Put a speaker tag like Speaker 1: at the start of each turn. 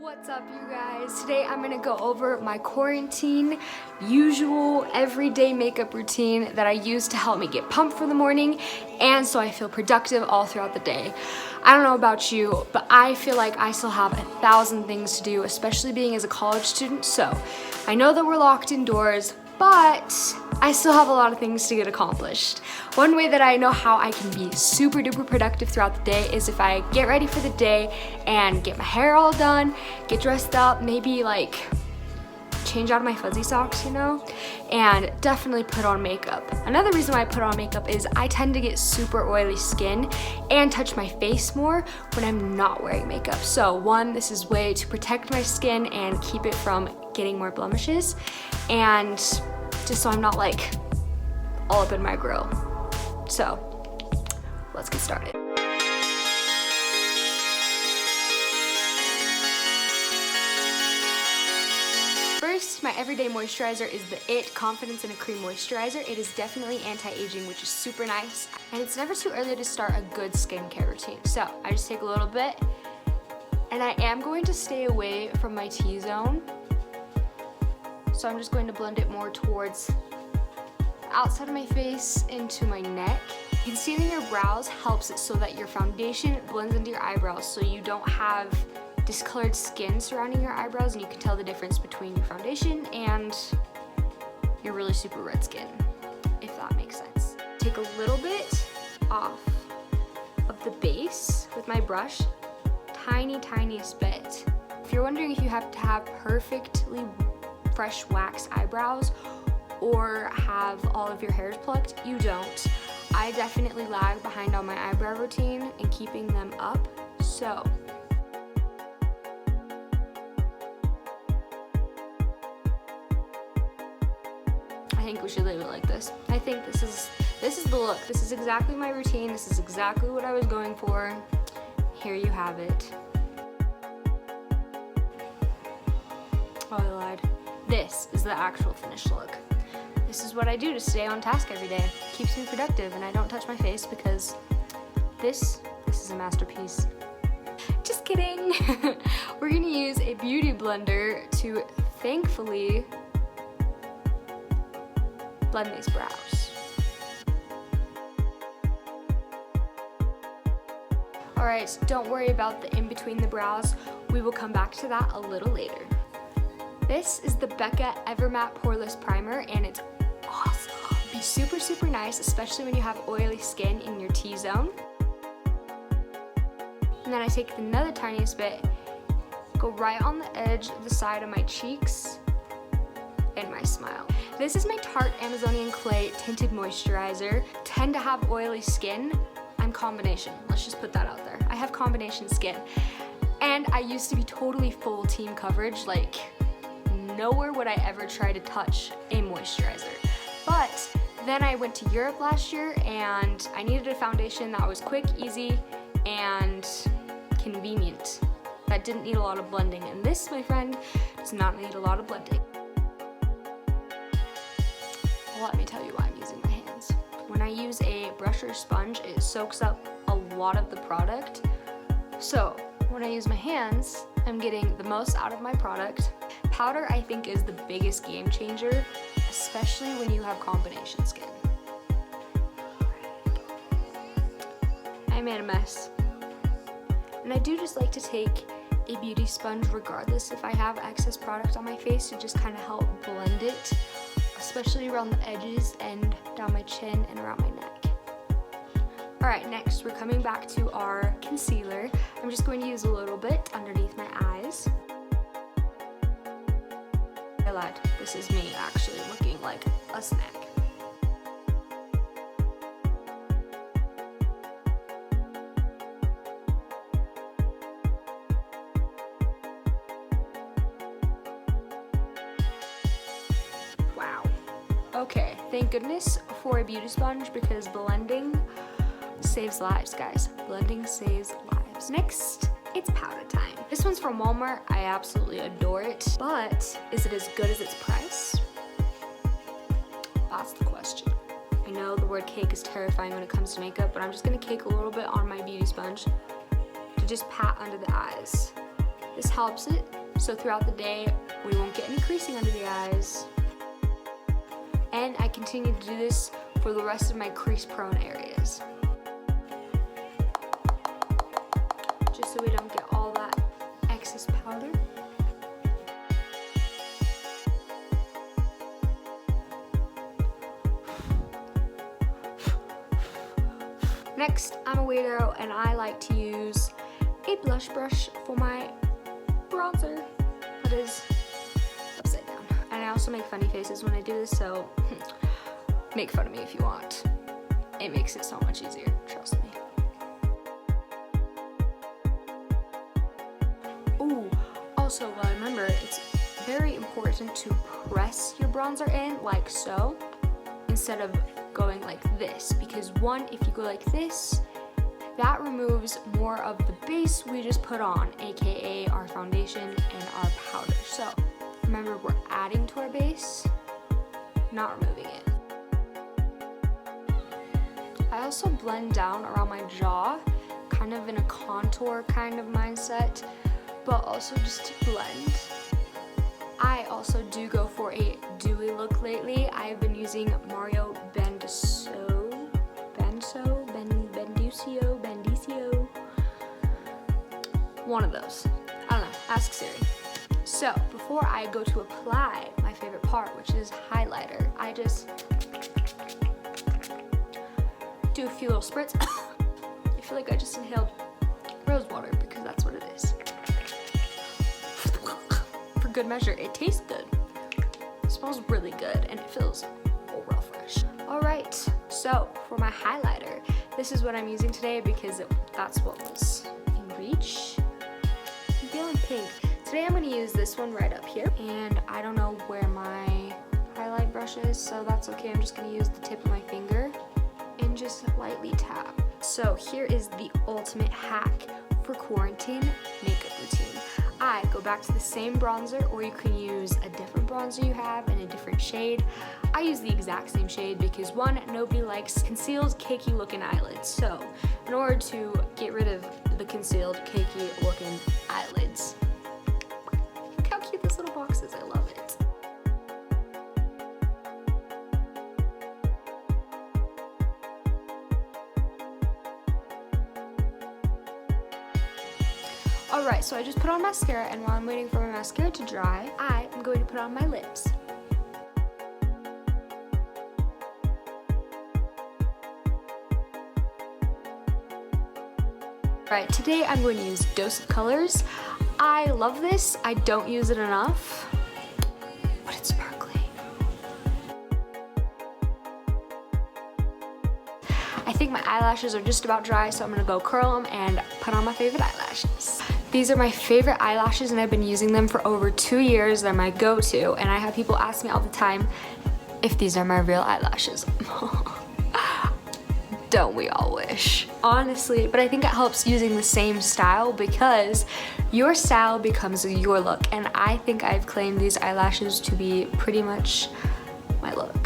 Speaker 1: What's up, you guys? Today I'm gonna go over my quarantine usual everyday makeup routine that I use to help me get pumped for the morning and so I feel productive all throughout the day. I don't know about you, but I feel like I still have 1,000 things to do, especially being as a college student. So I know that we're locked indoors, but I still have a lot of things to get accomplished. One way that I know how I can be super duper productive throughout the day is if I get ready for the day and get my hair all done, get dressed up, maybe like change out of my fuzzy socks, you know, and definitely put on makeup. Another reason why I put on makeup is I tend to get super oily skin and touch my face more when I'm not wearing makeup. So one, this is a way to protect my skin and keep it from getting more blemishes, and just so I'm not like all up in my grill. So let's get started. First, my everyday moisturizer is the IT Confidence in a Cream Moisturizer. It is definitely anti-aging, which is super nice. And it's never too early to start a good skincare routine. So I just take a little bit, and I am going to stay away from my T-zone. So I'm just going to blend it more towards outside of my face into my neck. Concealing your brows helps it so that your foundation blends into your eyebrows so you don't have discolored skin surrounding your eyebrows, and you can tell the difference between your foundation and your really super red skin, if that makes sense. Take a little bit off of the base with my brush, tiniest bit. If you're wondering if you have to have perfectly fresh wax eyebrows or have all of your hairs plucked, you don't. I definitely lag behind on my eyebrow routine and keeping them up, so I think we should leave it like this. I think this is the look. This is exactly my routine. This is exactly what I was going for. Here you have it. Oh, I lied. This is the actual finished look. This is what I do to stay on task every day. Keeps me productive, and I don't touch my face because this is a masterpiece. Just kidding. We're gonna use a beauty blender to thankfully blend these brows. Alright, so don't worry about the in between the brows. We will come back to that a little later. This is the Becca Evermatte Poreless Primer, and it's awesome. Be super nice, especially when you have oily skin in your T-zone. And then I take another tiniest bit, go right on the edge of the side of my cheeks and my smile. This is my Tarte Amazonian Clay Tinted Moisturizer. Tend to have oily skin. I'm combination. Let's just put that out there. I have combination skin. And I used to be totally full team coverage, like nowhere would I ever try to touch a moisturizer. But then I went to Europe last year and I needed a foundation that was quick, easy, and convenient. That didn't need a lot of blending. And this, my friend, does not need a lot of blending. Let me tell you why I'm using my hands. When I use a brush or sponge, it soaks up a lot of the product. So when I use my hands, I'm getting the most out of my product. Powder, I think, is the biggest game changer, especially when you have combination skin. I made a mess. And I do just like to take a beauty sponge regardless if I have excess product on my face to just kind of help blend it, especially around the edges and down my chin and around my neck. Alright, next we're coming back to our concealer. I'm just going to use a little bit underneath my eyes. I lied. This is me actually looking like a snack. Wow. Okay, thank goodness for a beauty sponge because blending saves lives, guys. Blending saves lives. Next, it's powder time. This one's from Walmart. I absolutely adore it, but is it as good as its price? That's the question. I know the word cake is terrifying when it comes to makeup, but I'm just gonna cake a little bit on my beauty sponge to just pat under the eyes. This helps it, so throughout the day, we won't get any creasing under the eyes. And I continue to do this for the rest of my crease-prone areas. Just so we don't get all that excess powder. Next, I'm a weirdo and I like to use a blush brush for my bronzer that is upside down. And I also make funny faces when I do this, so make fun of me if you want. It makes it so much easier, trust me. Ooh, also, well, remember, it's very important to press your bronzer in like so, instead of going like this, because one, if you go like this, that removes more of the base we just put on, aka our foundation and our powder. So remember, we're adding to our base, not removing it. I also blend down around my jaw, kind of in a contour kind of mindset, but also just to blend. I also do go for a dewy look lately. I've been using Mario Bendicio, one of those. I don't know, ask Siri. So before I go to apply my favorite part, which is highlighter, I just do a few little spritz. I feel like I just inhaled rose water because that's what it is. For good measure, it tastes good. It smells really good and it feels real fresh. All right, so for my highlighter, this is what I'm using today because that's what was in reach. I'm feeling pink. Today I'm gonna use this one right up here, and I don't know where my highlight brush is, so that's okay. I'm just gonna use the tip of my finger and just lightly tap. So here is the ultimate hack for quarantine makeup routine. I go back to the same bronzer, or you can use a different bronzer you have in a different shade. I use the exact same shade because one, nobody likes concealed, cakey looking eyelids. So in order to get rid of the concealed, cakey looking eyelids, look how cute this little box is, I love it. Alright, so I just put on mascara, and while I'm waiting for my mascara to dry, I am going to put on my lips. Alright, today I'm going to use Dose of Colors. I love this. I don't use it enough, but it's sparkly. I think my eyelashes are just about dry, so I'm gonna go curl them and put on my favorite eyelashes. These are my favorite eyelashes, and I've been using them for over 2 years. They're my go-to, and I have people ask me all the time if these are my real eyelashes. Don't we all wish? Honestly, but I think it helps using the same style because your style becomes your look, and I think I've claimed these eyelashes to be pretty much my look.